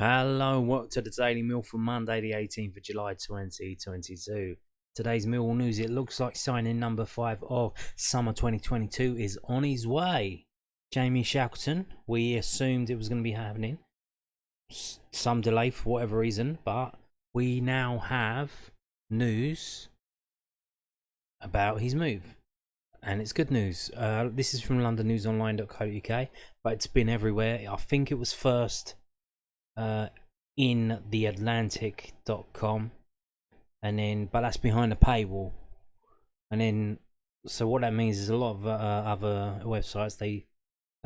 Hello, welcome to the Daily Mill for Monday, the 18th of July 2022. Today's Millwall news: it looks like signing number 5 of summer 2022 is on his way. Jamie Shackleton, we assumed it was going to be happening. Some delay for whatever reason, but we now have news about his move. And it's good news. This is from londonnewsonline.co.uk, but it's been everywhere. I think it was first in theatlantic.com, and then but that's behind a paywall, and then so what that means is a lot of other websites they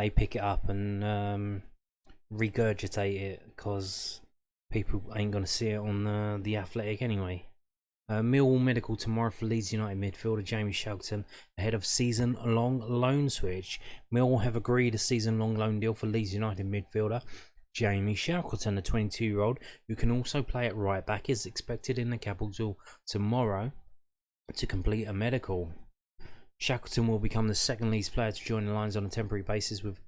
pick it up and regurgitate it because people ain't gonna see it on the Athletic anyway. Millwall medical tomorrow for Leeds United midfielder Jamie Shackleton ahead of season-long loan switch. Millwall have agreed a season-long loan deal for Leeds United midfielder Jamie Shackleton, a 22-year-old who can also play at right back, is expected in the capital tomorrow to complete a medical. Shackleton will become the second Leeds player to join the lines on a temporary basis, with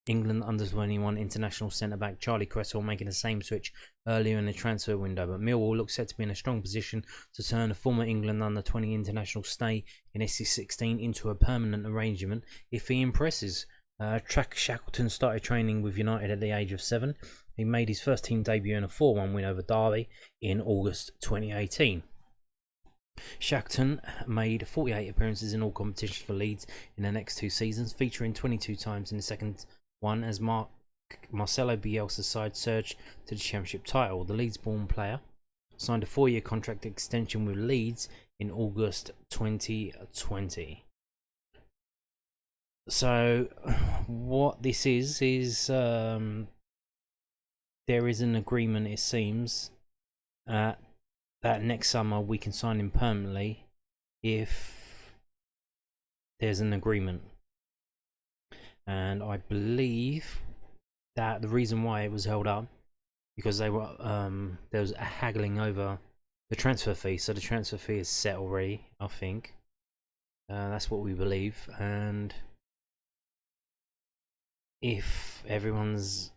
England under-21 international centre-back Charlie Cresswell making the same switch earlier in the transfer window, but Millwall looks set to be in a strong position to turn a former England under-20 international stay in SC16 into a permanent arrangement if he impresses. Shackleton started training with United at the age of 7. He made his first team debut in a 4-1 win over Derby in August 2018. Shackleton made 48 appearances in all competitions for Leeds in the next 2 seasons, featuring 22 times in the second one as Marcelo Bielsa's side surged to the Championship title. The Leeds-born player signed a 4-year contract extension with Leeds in August 2020. So what this is there is an agreement, it seems, that next summer we can sign him permanently if there's an agreement. And I believe that the reason why it was held up because they were there was a haggling over the transfer fee. So the transfer fee is set already, I think. That's what we believe. And if everyone's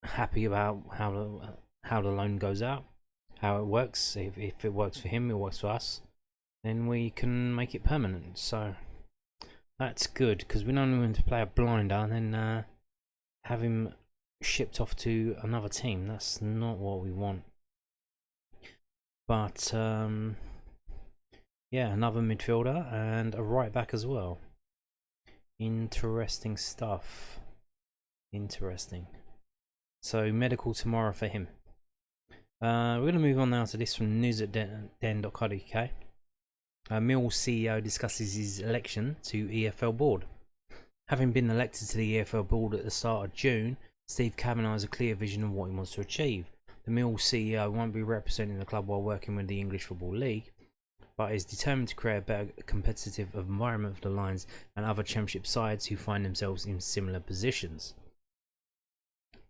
happy about how the loan goes out, how it works, if it works for him, it works for us, then we can make it permanent. So that's good, because we don't want to play a blinder and then have him shipped off to another team. That's not what we want. But yeah, another midfielder and a right back as well. Interesting stuff. Interesting. So medical tomorrow for him. We're going to move on now to this from news@den.co.uk. Millwall CEO discusses his election to EFL board. Having been elected to the EFL board at the start of June, Steve Kavanagh has a clear vision of what he wants to achieve. The Millwall CEO won't be representing the club while working with the English Football League, but is determined to create a better competitive environment for the Lions and other Championship sides who find themselves in similar positions.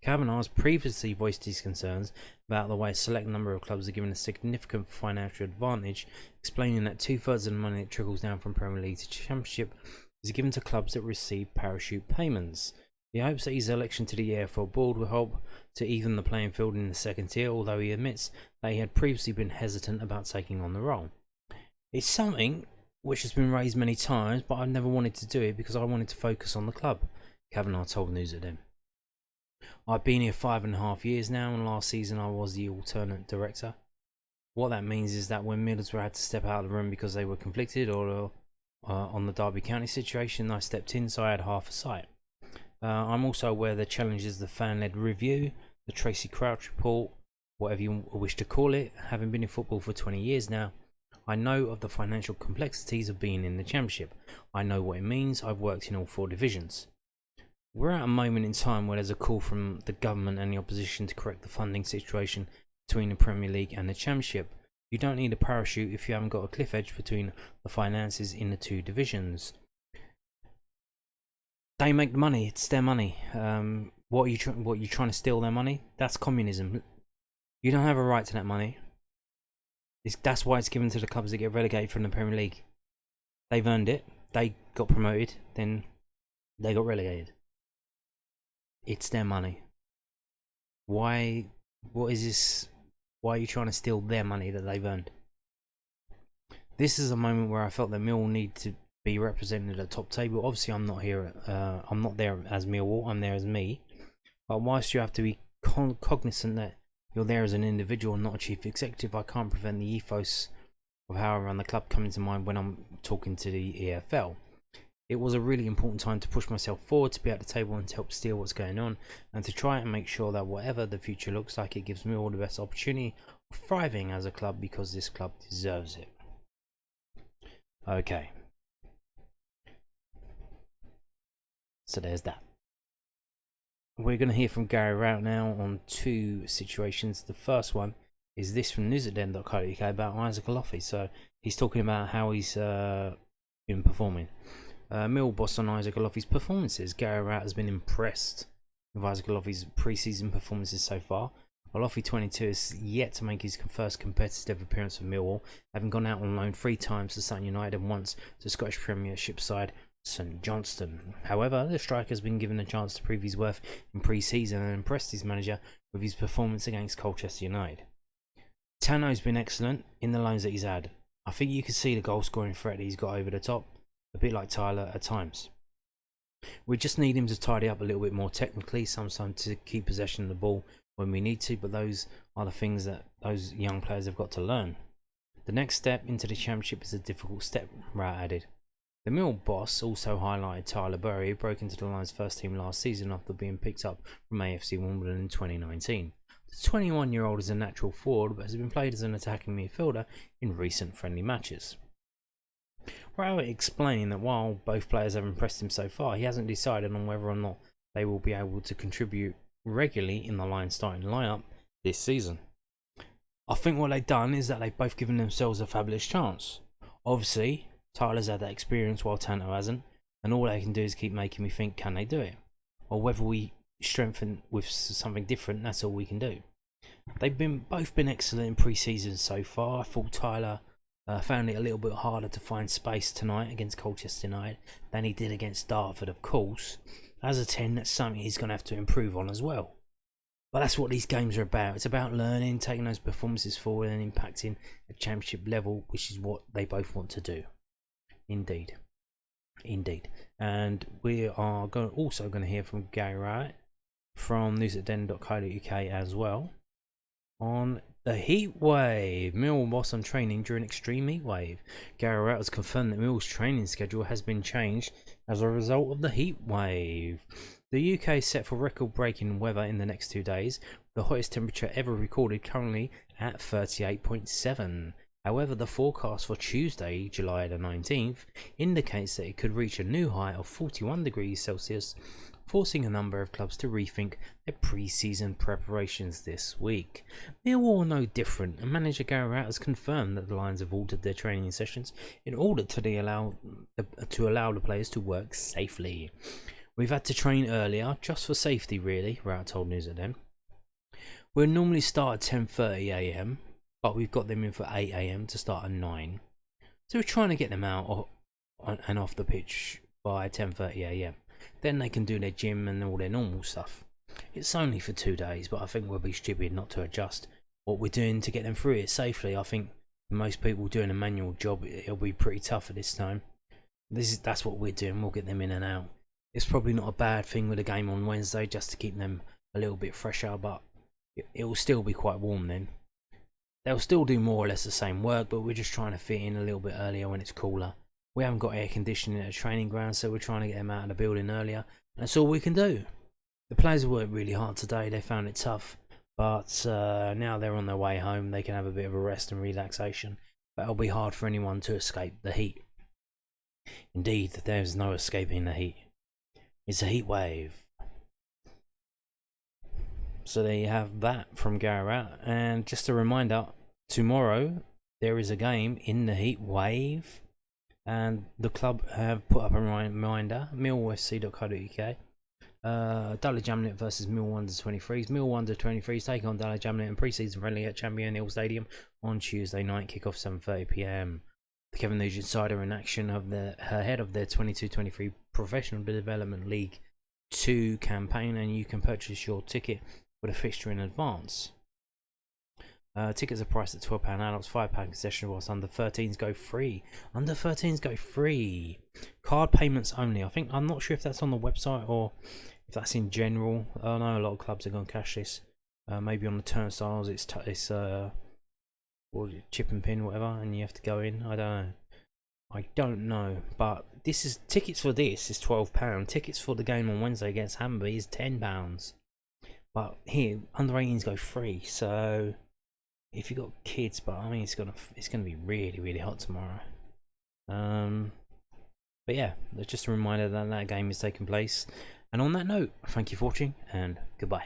Kavanagh has previously voiced his concerns about the way a select number of clubs are given a significant financial advantage, explaining that 2/3 of the money that trickles down from Premier League to Championship is given to clubs that receive parachute payments. He hopes that his election to the EFL board will help to even the playing field in the second tier, although he admits that he had previously been hesitant about taking on the role. It's something which has been raised many times, but I've never wanted to do it because I wanted to focus on the club, Kavanagh told News@Den. I've been here 5.5 years now, and last season I was the alternate director. What that means is that when Middlesbrough had to step out of the room because they were conflicted or on the Derby County situation, I stepped in, so I had half a sight. I'm also aware of the challenges of the fan-led review, the Tracy Crouch report, whatever you wish to call it. Having been in football for 20 years now, I know of the financial complexities of being in the Championship. I know what it means. I've worked in all 4 divisions. We're at a moment in time where there's a call from the government and the opposition to correct the funding situation between the Premier League and the Championship. You don't need a parachute if you haven't got a cliff edge between the finances in the 2 divisions. They make the money; it's their money. What are you trying to steal their money? That's communism. You don't have a right to that money. That's why it's given to the clubs that get relegated from the Premier League. They've earned it. They got promoted, then they got relegated. It's their money. Why What is this? Why are you trying to steal their money that they've earned? This is a moment where I felt that Millwall need to be represented at the top table. Obviously, I'm not here. I'm not there as Millwall. I'm there as me. But whilst you have to be cognizant that you're there as an individual and not a chief executive, I can't prevent the ethos of how I run the club coming to mind when I'm talking to the EFL. It was a really important time to push myself forward, to be at the table and to help steer what's going on, and to try and make sure that whatever the future looks like, it gives me all the best opportunity of thriving as a club, because this club deserves it. Okay. So there's that. We're going to hear from Gary Rowett now on two situations. The first one is this from newsatden.co.uk about Isaac Olaofe. So he's talking about how he's been performing. Mill boss on Isaac Olaofe's performances. Gary Rowett has been impressed with Isaac Olaofe's pre-season performances so far. Olaofe, 22, is yet to make his first competitive appearance for Millwall, having gone out on loan 3 times to Sutton United and once to Scottish Premiership side St Johnstone. However, the striker has been given a chance to prove his worth in pre-season and impressed his manager with his performance against Colchester United. Tano's been excellent in the loans that he's had. I think you can see the goal scoring threat that he's got over the top, a bit like Tyler at times. We just need him to tidy up a little bit more technically, sometimes to keep possession of the ball when we need to, but those are the things that those young players have got to learn. The next step into the Championship is a difficult step, Rowett added. The Mill boss also highlighted Tyler Burry, who broke into the Lions' first team last season after being picked up from AFC Wimbledon in 2019. The 21-year-old is a natural forward, but has been played as an attacking midfielder in recent friendly matches. Rowett explained that while both players have impressed him so far, he hasn't decided on whether or not they will be able to contribute regularly in the Lions starting lineup this season. I think what they've done is that they've both given themselves a fabulous chance. Obviously, Tyler's had that experience while Tano hasn't, and all they can do is keep making me think, can they do it? Or whether we strengthen with something different, that's all we can do. They've both been excellent in pre-season so far. I thought Tyler found it a little bit harder to find space tonight against Colchester United than he did against Dartford, of course. As a 10, that's something he's going to have to improve on as well. But that's what these games are about. It's about learning, taking those performances forward and impacting at Championship level, which is what they both want to do. Indeed. And we are also going to hear from Gary Rowett from newsatden.co.uk as well on the Heatwave. Millwall boss on training during extreme heatwave. Gary Rowett has confirmed that Millwall's training schedule has been changed as a result of the heatwave. The UK is set for record-breaking weather in the next 2 days, the hottest temperature ever recorded currently at 38.7. However, the forecast for Tuesday, July the 19th, indicates that it could reach a new high of 41 degrees Celsius, forcing a number of clubs to rethink their pre-season preparations this week. Millwall are no different, and manager Gary Rowett has confirmed that the Lions have altered their training sessions in order to allow the players to work safely. We've had to train earlier, just for safety really, Rowett told News at them. We'll normally start at 10:30 AM, but we've got them in for 8 AM to start at 9. So we're trying to get them out and off the pitch by 10:30 AM. Then they can do their gym and all their normal stuff. It's only for 2 days, but I think we'll be stupid not to adjust what we're doing to get them through it safely. I think most people doing a manual job, it'll be pretty tough at this time. That's what we're doing. We'll get them in and out. It's probably not a bad thing with a game on Wednesday, just to keep them a little bit fresher, but it will still be quite warm then. They'll still do more or less the same work, but we're just trying to fit in a little bit earlier when it's cooler. We haven't got air conditioning at a training ground, so we're trying to get them out of the building earlier. That's all we can do. The players worked really hard today. They found it tough, but now they're on their way home. They can have a bit of a rest and relaxation, but it'll be hard for anyone to escape the heat. Indeed, there's no escaping the heat. It's a heat wave. So there you have that from Gary Rowett. And just a reminder, tomorrow there is a game in the heat wave, and the club have put up a reminder, millwallfc.co.uk. Dulwich Hamlet versus Millwall Under-23s. Millwall Under-23s take on Dulwich Hamlet in pre-season friendly at Champion Hill Stadium on Tuesday night, kick-off 7:30 PM. The Kevin Nugent side are in action ahead of their 22-23 Professional Development League 2 campaign, and you can purchase your ticket with a fixture in advance. Tickets are priced at £12 adults, £5 concession, whilst under 13s go free. Under 13s go free. Card payments only. I'm not sure if that's on the website or if that's in general. I know a lot of clubs are going cashless. Maybe on the turnstiles it's or chip and pin, whatever, and you have to go in. I don't know. But this is tickets for this is £12. Tickets for the game on Wednesday against Hamby is £10. But here under 18s go free. So if you got kids, but I mean it's gonna be really hot tomorrow. But yeah, just a reminder that that game is taking place. And on that note, thank you for watching and goodbye.